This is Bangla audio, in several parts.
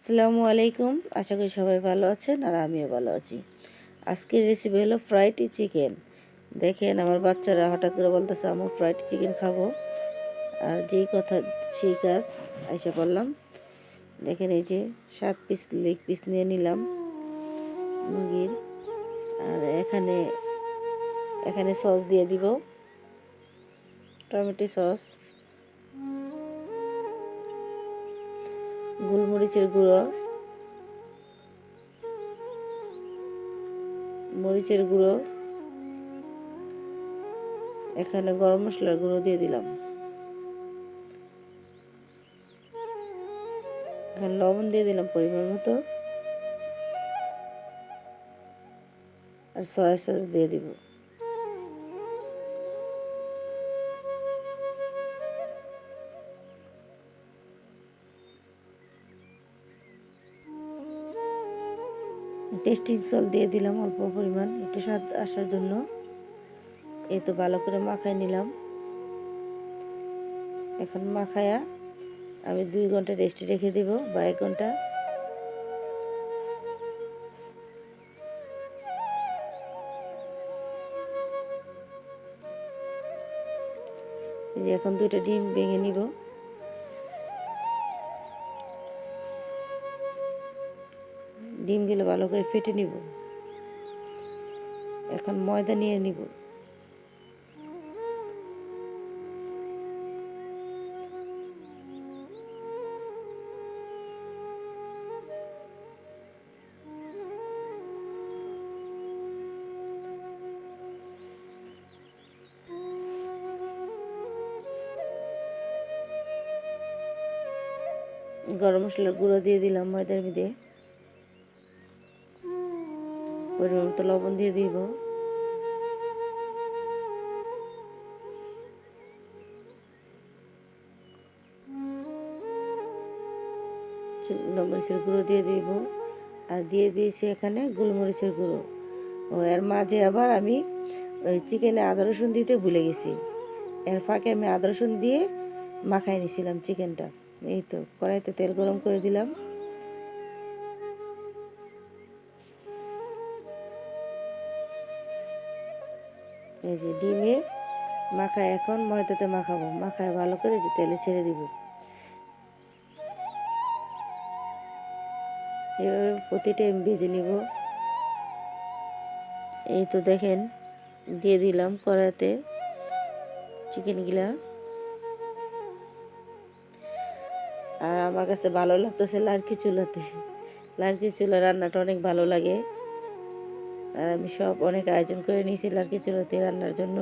আসসালামু আলাইকুম। আশা করি সবাই ভালো আছেন আর আমিও ভালো আছি। আজকের রেসিপি হলো ফ্রাইড চিকেন। দেখেন আমার বাচ্চারা হঠাৎ করে বলতেছে আম্মু ফ্রাইড চিকেন খাবো, আর যেই কথা সেই কাজ, আইসা পড়লাম। দেখেন এই যে 7 পিস লেগ পিস নিয়ে নিলাম মুরগির। আর এখানে এখানে সস দিয়ে দিব, টমেটো সস, গোলমরিচের গুঁড়ো, মরিচের গুঁড়ো, এখানে গরম মশলার গুঁড়ো দিয়ে দিলাম, এখানে লবণ দিয়ে দিলাম পরিমাণ মতো, আর সয়া সস দিয়ে দিব। টেস্টিং সল্ট দিয়ে দিলাম অল্প পরিমাণ, একটু স্বাদ আসার জন্য। এই তো ভালো করে মাখাই নিলাম। এখন মাখায়া আমি 2 ঘন্টা রেস্টে রেখে দিব বা 1 ঘন্টা। এই যে এখন 2টা ডিম ভেঙে নিব। ডিমগুলো ভালো করে ফেটে নিব। এখন ময়দা নিয়ে নিব। গরম মশলার গুঁড়ো দিয়ে দিলাম ময়দার মধ্যে, পরিমাণ মতো লবণ দিয়ে দিব, মরিচের গুঁড়ো দিয়ে দিব, আর দিয়ে দিয়েছি এখানে গোলমরিচের গুঁড়ো। ও এর মাঝে আবার আমি ওই চিকেনে আদা রসুন দিতে ভুলে গেছি। এর ফাঁকে আমি আদা রসুন দিয়ে মাখাই নিয়েছিলাম চিকেনটা। এই তো কড়াইতে তেল গরম করে দিলাম। এই যে ডিমে মাখায় এখন ময়দাতে মাখাবো, মাখায় ভালো করে যে তেলে ছেড়ে দিব। এভাবে প্রতিটা ভেজে নিব। এই তো দেখেন দিয়ে দিলাম কড়াইতে চিকেনগুলা। আর আমার কাছে ভালো লাগতেছে লার্কি চুলাতে। লার্কি চুলা রান্নাটা অনেক ভালো লাগে। আর আমি সব অনেক আয়োজন করে নিয়েছি লার্কি চুলাতে রান্নার জন্য।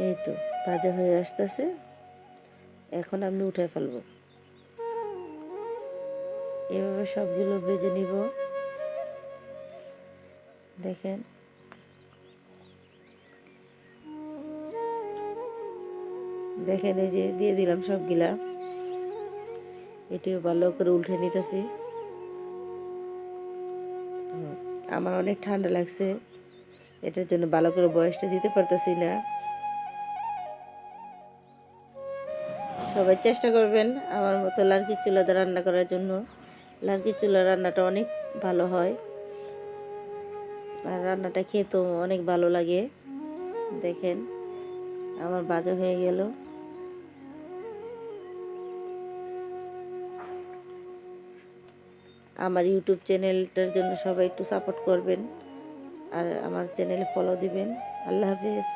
এই তো ভাজা হয়ে আসতেছে, এখন আমি উঠে ফেলবো। এভাবে সবগুলো ভেজে নিব। দেখেন দেখেন এই যে দিয়ে দিলাম সবগুলা। এটিও ভালো করে উল্টে নিতেছি। আমার অনেক ঠান্ডা লাগছে, এটার জন্য ভালো করে বয়সটা দিতে পারতেছি না। সবাই চেষ্টা করবেন আমার মতো লার্কি চুলাতে রান্না করার জন্য। লার্কি চুলা রান্নাটা অনেক ভালো হয়, আর রান্নাটা খেতেও অনেক ভালো লাগে। দেখেন আমার ভাজা হয়ে গেল। আমার ইউটিউব চ্যানেলটার জন্য সবাই একটু সাপোর্ট করবেন, আর আমার চ্যানেলে ফলো দিবেন। আল্লাহ হাফেজ।